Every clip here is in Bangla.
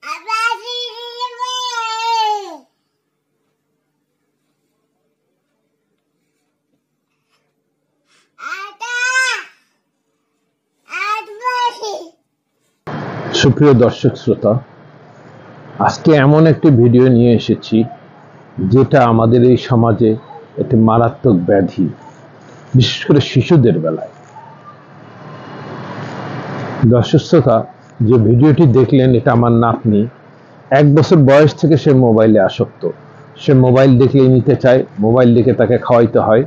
সুপ্রিয় দর্শক শ্রোতা, আজকে এমন একটি ভিডিও নিয়ে এসেছি যেটা আমাদের এই সমাজে একটি মারাত্মক ব্যাধি, বিশেষ করে শিশুদের বেলায়। দর্শক শ্রোতা, যে ভিডিওটি দেখলেন এটা আমার নাতনি। 1 বছর বয়স থেকে সে মোবাইলে আসক্ত। সে মোবাইল দেখলেই নিতে চায়, মোবাইল দেখে তাকে খাওয়াইতে হয়।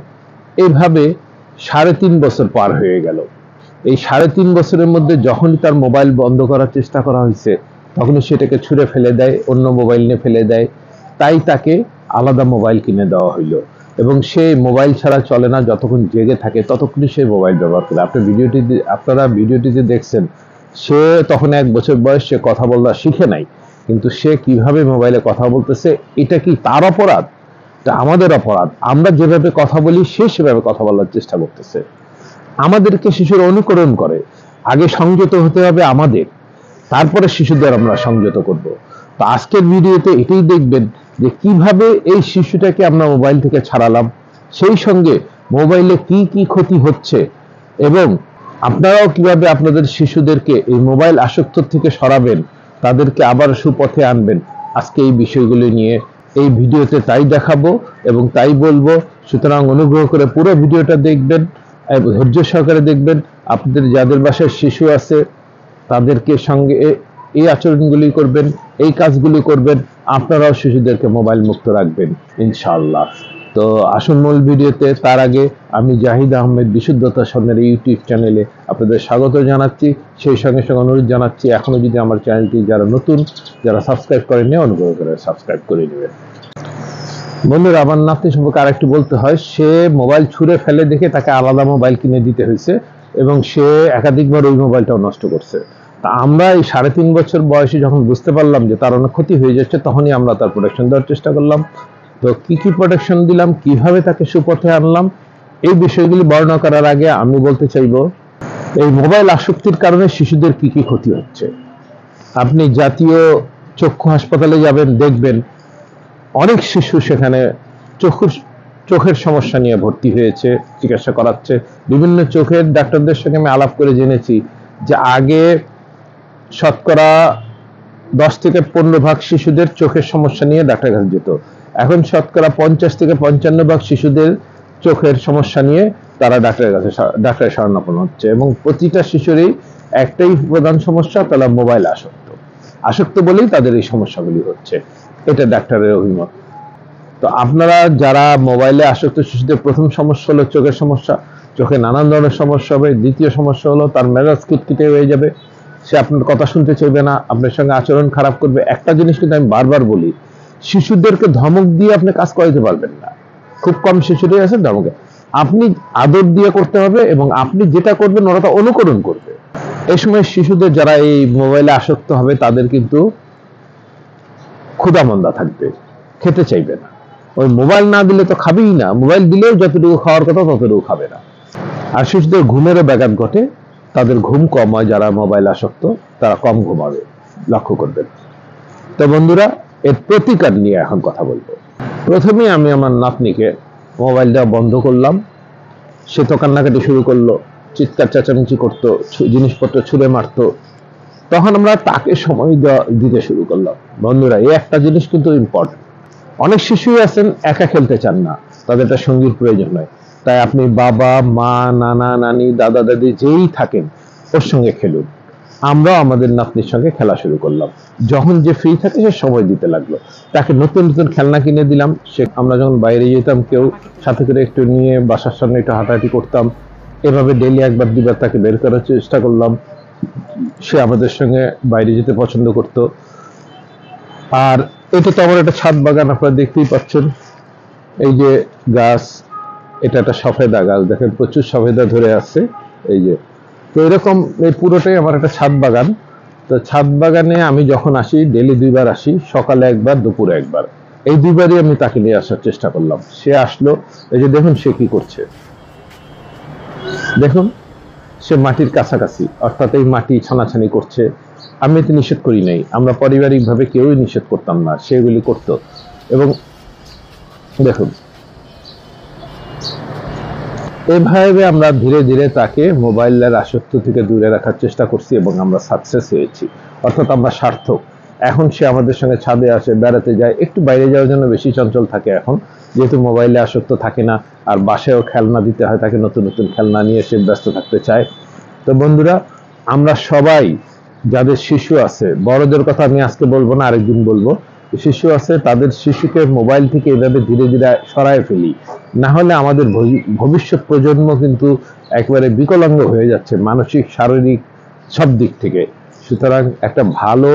এইভাবে 3.5 বছর পার হয়ে গেল। এই 3.5 বছরের মধ্যে যখনই তার মোবাইল বন্ধ করার চেষ্টা করা হয়েছে, তখনই সেটাকে ছুঁড়ে ফেলে দেয়, অন্য মোবাইল নিয়ে ফেলে দেয়। তাই তাকে আলাদা মোবাইল কিনে দেওয়া হইল, এবং সে মোবাইল ছাড়া চলে না। যতক্ষণ জেগে থাকে ততক্ষণই সে মোবাইল ব্যবহার করে। আপনারা ভিডিওটিতে দেখছেন, সে তখন 1 বছর বয়স, সে কথা বলা শিখে নাই, কিন্তু সে কিভাবে মোবাইলে কথা বলতেছে, এটা কি তার অপরাধ? এটা আমাদের অপরাধ। আমরা যেভাবে কথা বলি সে সেভাবে কথা বলার চেষ্টা করতেছে। আমাদেরকে শিশুরা অনুকরণ করে। আগে সংযত হতে হবে আমাদের, তারপরে শিশুদের আমরা সংযত করব। তো আজকের ভিডিওতে এটাই দেখবেন যে কিভাবে এই শিশুটাকে আমরা মোবাইল থেকে ছাড়ালাম, সেই সঙ্গে মোবাইলে কি কি ক্ষতি হচ্ছে, এবং আপনারাও কিভাবে আপনাদের শিশুদেরকে এই মোবাইল আসক্ত থেকে সরাবেন, তাদেরকে আবার সুপথে আনবেন। আজকে এই বিষয়গুলো নিয়ে এই ভিডিওতে তাই দেখাবো এবং তাই বলবো। সুতরাং অনুগ্রহ করে পুরো ভিডিওটা দেখবেন, ধৈর্য সহকারে দেখবেন। আপনাদের যাদের বাসায় শিশু আছে তাদেরকে সঙ্গে এই আচরণগুলি করবেন, এই কাজগুলি করবেন, আপনারাও শিশুদেরকে মোবাইল মুক্ত রাখবেন ইনশাআল্লাহ। তো আসুন মূল ভিডিওতে। তার আগে আমি জাহিদ আহমেদ বিশুদ্ধতা স্বর্ণের ইউটিউব চ্যানেলে আপনাদের স্বাগত জানাচ্ছি। সেই সঙ্গে সঙ্গে অনুরোধ জানাচ্ছি, এখনো যদি আমার চ্যানেলটি যারা নতুন, যারা সাবস্ক্রাইব করেননি, অনুগ্রহ করে সাবস্ক্রাইব করে নেবেন। বন্ধুরা, আমার নাতনি সম্পর্কে আরেকটু বলতে হয়। সে মোবাইল ছুঁড়ে ফেলে দেখে তাকে আলাদা মোবাইল কিনে দিতে হয়েছে, এবং সে একাধিকবার ওই মোবাইলটাও নষ্ট করছে। তা আমরা এই 3.5 বছর বয়সে যখন বুঝতে পারলাম যে তার অনেক ক্ষতি হয়ে যাচ্ছে, তখনই আমরা তার প্রোটেকশন দেওয়ার চেষ্টা করলাম। তো কি কি প্রোটেকশন দিলাম, কিভাবে তাকে সুপথে আনলাম, এই বিষয়গুলি বর্ণনা করার আগে আমি বলতে চাইব, এই মোবাইল আসক্তির কারণে শিশুদের কি কি ক্ষতি হচ্ছে। আপনি জাতীয় চক্ষু হাসপাতালে যাবেন, দেখবেন অনেক শিশু সেখানে চোখের সমস্যা নিয়ে ভর্তি হয়েছে, চিকিৎসা করাচ্ছে। বিভিন্ন চোখের ডাক্তারদের সঙ্গে আমি আলাপ করে জেনেছি যে আগে শতকরা 10 থেকে 15% শিশুদের চোখের সমস্যা নিয়ে ডাক্তারের কাছে যেত। এখন শতকরা 50 থেকে 55% শিশুদের চোখের সমস্যা নিয়ে তারা ডাক্তারের শরণাপন্ন হচ্ছে, এবং প্রতিটা শিশুরই একটাই প্রধান সমস্যা, তারা মোবাইল আসক্ত বলেই তাদের এই সমস্যাগুলি হচ্ছে। এটা ডাক্তারের অভিমত। তো আপনারা যারা মোবাইলে আসক্ত শিশুদের প্রথম সমস্যা হলো চোখের সমস্যা। চোখে নানান ধরনের সমস্যা হবে। দ্বিতীয় সমস্যা হলো তার মেজাজ খিটখিটে হয়ে যাবে, সে আপনার কথা শুনতে চাইবে না, আপনার সঙ্গে আচরণ খারাপ করবে। একটা জিনিস কিন্তু আমি বারবার বলি, শিশুদেরকে ধমক দিয়ে আপনি কাজ করাতে পারবেন না। খুব কম শিশুরাই আছে ধমকে। আপনি আদর দিয়ে করতে হবে, এবং আপনি যেটা করবেন ওরা তা অনুকরণ করবে। এই সময় শিশুদের যারা এই মোবাইলে আসক্ত হবে তাদের কিন্তু ক্ষুধামন্দা থাকবে, খেতে চাইবে না। ওই মোবাইল না দিলে তো খাবেই না, মোবাইল দিলেও যতটুকু খাওয়ার কথা ততটুকু খাবে না। আর শিশুদের ঘুমেরও ব্যাঘাত ঘটে, তাদের ঘুম কম হয়। যারা মোবাইল আসক্ত তারা কম ঘুমাবে, লক্ষ্য করবেন। তো বন্ধুরা, এর প্রতিকার নিয়ে এখন কথা বলবো। প্রথমে আমি আমার নাতনিকে মোবাইল দেওয়া বন্ধ করলাম। সে তো কান্নাকাটি শুরু করলো, চিৎকার চেঁচামেচি করতো, জিনিসপত্র ছুঁড়ে মারতো। তখন আমরা তাকে সময় দিতে শুরু করলাম। বন্ধুরা, এই একটা জিনিস কিন্তু ইম্পর্টেন্ট। অনেক শিশুই আছেন একা খেলতে চান না, তাদের একটা সঙ্গীর প্রয়োজন হয়। তাই আপনি বাবা, মা, নানা, নানি, দাদা, দাদি যেই থাকেন ওর সঙ্গে খেলুন। আমরাও আমাদের নাতনির সঙ্গে খেলা শুরু করলাম। যখন যে ফ্রি থাকে সে সময় দিতে লাগলো। তাকে নতুন নতুন খেলনা কিনে দিলাম। আমরা যখন বাইরে যেতাম, কেউ সাথে করে একটু নিয়ে বাসার সামনে একটু হাঁটাহাঁটি করতাম। এভাবে ডেইলি 1বার 2বার তাকে বের করার চেষ্টা করলাম। সে আমাদের সঙ্গে বাইরে যেতে পছন্দ করত। আর এটা তো আমার একটা ছাদ বাগান, আপনারা দেখতেই পাচ্ছেন। এই যে গাছ, এটা একটা সফেদা গাছ, দেখেন প্রচুর সফেদা ধরে আছে। এই যে, তো এরকম এই পুরোটাই আমার একটা ছাদ বাগান। তো ছাদ বাগানে আমি যখন আসি, ডেইলি 2বার আসি, সকালে 1বার, দুপুরে 1বার। এই 2বারই আমি তাকে নিয়ে আসার চেষ্টা করলাম। সে আসলো, এই যে দেখুন সে কি করছে, দেখুন সে মাটির কাছাকাছি, অর্থাৎ এই মাটি ছানাছানি করছে। আমি তো নিষেধ করি নাই, আমরা পারিবারিকভাবে কেউই নিষেধ করতাম না, সেগুলি করত। এবং দেখুন, এভাবে আমরা ধীরে ধীরে তাকে মোবাইলের আসক্তি থেকে দূরে রাখার চেষ্টা করছি এবং আমরা সাকসেস হয়েছি, অর্থাৎ আমরা সার্থক। এখন সে আমাদের সঙ্গে ছাদে আসে, বেড়াতে যায়, একটু বাইরে যাওয়ার জন্য বেশি চঞ্চল থাকে এখন, যেহেতু মোবাইলে আসক্ত থাকে না, আর বাসায়ও খেলনা দিতে হয় তাকে, নতুন নতুন খেলনা নিয়ে সে ব্যস্ত থাকতে চায়। তো বন্ধুরা, আমরা সবাই, যাদের শিশু আছে, বড়দের কথা আমি আজকে বলবো না, আরেকদিন বলবো, শিশু আছে তাদের শিশুকে মোবাইল থেকে এভাবে ধীরে ধীরে সরায় ফেলি, না হলে আমাদের ভবিষ্যৎ প্রজন্ম কিন্তু একেবারে বিকলাঙ্গ হয়ে যাচ্ছে, মানসিক, শারীরিক সব দিক থেকে। সুতরাং একটা ভালো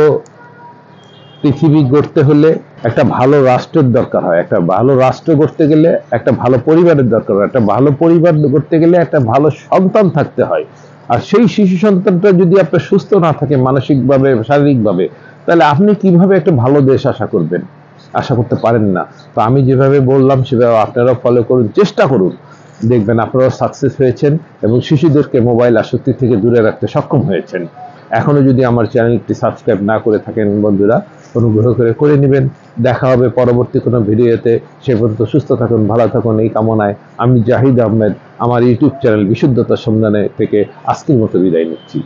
পৃথিবী গড়তে হলে একটা ভালো রাষ্ট্রের দরকার হয়, একটা ভালো রাষ্ট্র গড়তে গেলে একটা ভালো পরিবারের দরকার হয়, একটা ভালো পরিবার গড়তে গেলে একটা ভালো সন্তান থাকতে হয়। আর সেই শিশু সন্তানটা যদি আপনার সুস্থ না থাকে মানসিকভাবে, শারীরিকভাবে, তাহলে আপনি কিভাবে একটা ভালো দেশ আশা করবেন? আশা করতে পারেন না। তো আমি যেভাবে বললাম সেভাবে আপনারাও ফলো করুন, চেষ্টা করুন, দেখবেন আপনারাও সাকসেস হয়েছেন এবং শিশুদেরকে মোবাইল আসক্তি থেকে দূরে রাখতে সক্ষম হয়েছেন। এখনো যদি আমার চ্যানেলটি সাবস্ক্রাইব না করে থাকেন বন্ধুরা, অনুগ্রহ করে করে নেবেন। দেখা হবে পরবর্তী কোনো ভিডিওতে। সে পর্যন্ত সুস্থ থাকুন, ভালো থাকুন, এই কামনায় আমি জাহিদ আহমেদ আমার ইউটিউব চ্যানেল বিশুদ্ধতার সন্ধানে থেকে আজকের মতো বিদায় নিচ্ছি।